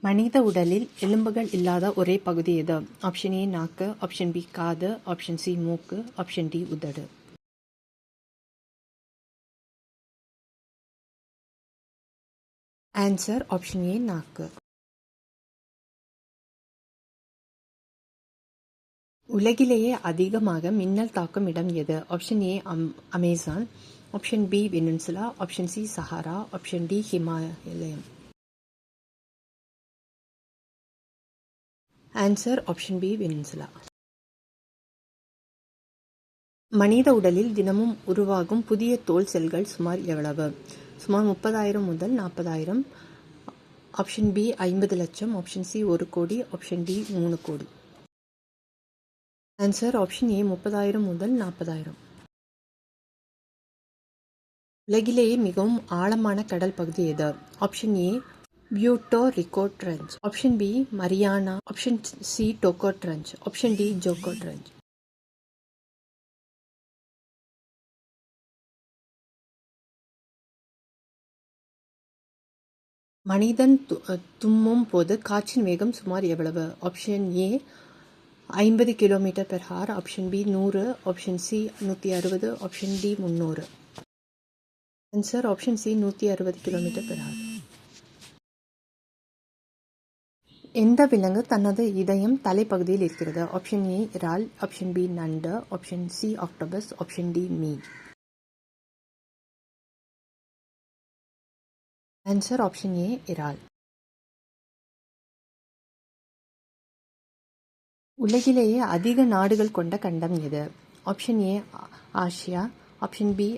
மனித உடலில் எலும்புகள் இல்லாத ஒரே பகுதி எது? ஆப்ஷன் ஏ நாக்கு, ஆப்ஷன் பி காது, ஆப்ஷன் சி மூக்கு, ஆப்ஷன் டி உதடு. ஆன்சர் ஆப்ஷன் ஏ நாக்கு. உலகிலேயே அதிகமாக மின்னல் தாக்கும் இடம் எது? Option A Amazon, option B Venezuela, option C Sahara, option D Himalayam. Answer option B Venezuela. மனித உடலில் தினமும் உருவாகும் புதிய தோல் செல்கள் சுமார் எவ்வளவு? சுமார் 30,000 முதல் 40,000. ஆப்ஷன் பி 50 லட்சம், ஆப்ஷன் சி 1 கோடி, ஆப்ஷன் டி 3 கோடி. ஆன்சர் ஆப்ஷன் ஏ 30,000 முதல் 40,000. உலகிலேயே மிகவும் ஆழமான கடல் பகுதி எது? Option A Puerto Rico trench, option B Mariana, option C டோக்கோ ட்ரெஞ்ச், ஆப்ஷன் டி ஜோக்கோ ட்ரெஞ்ச். மனிதன் தும்மும் போது காற்றின் வேகம் சுமார் எவ்வளவு? Option A 50 km/h, option B 100, option C 160, option D 300. Answer option C 160 km/h. எந்த விலங்கு தனது இதயம் தலைப்பகுதியில் இருக்கிறது? ஆப்ஷன் ஏ இறால், ஆப்ஷன் பி நண்டு, option C octopus, option D மீன். ஆன்சர் ஆப்ஷன் ஏ இறால். உலகிலேயே அதிக நாடுகள் கொண்ட கண்டம் எது? Option A Asia, option B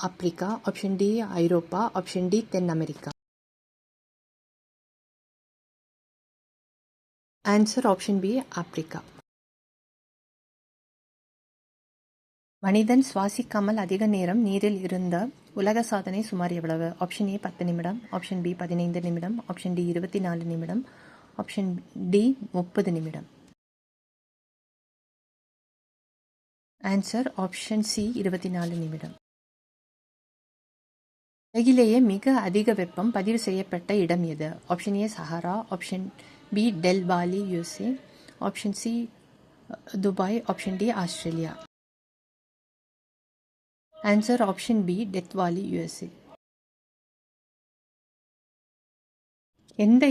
Africa, option D Europe, option D தென் America. Answer option B Africa. மனிதன் சுவாசிக்காமல் அதிக நேரம் நீரில் இருந்த உலக சாதனை சுமார் எவ்வளவு? ஆப்ஷன் ஏ 10 நிமிடம், ஆப்ஷன் பி 15 நிமிடம், ஆப்ஷன் டி 24 நிமிடம், ஆப்ஷன் டி 30 நிமிடம். ஆன்சர் ஆப்ஷன் சி 24 நிமிடம். உலகிலேயே மிக அதிக வெப்பம் பதிவு செய்யப்பட்ட இடம் எது? Option A Sahara, option B Death Valley USA, option C Dubai, option D Australia. Answer option B Death Valley USA. எந்த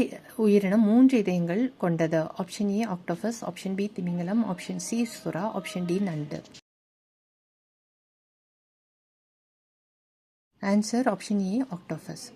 உயிரினம் 3 இதயங்கள் கொண்டது? Option A octopus, option B திமிங்கலம், ஆப்ஷன் சி சுறா, ஆப்ஷன் டி நண்டு. Answer option A octopus.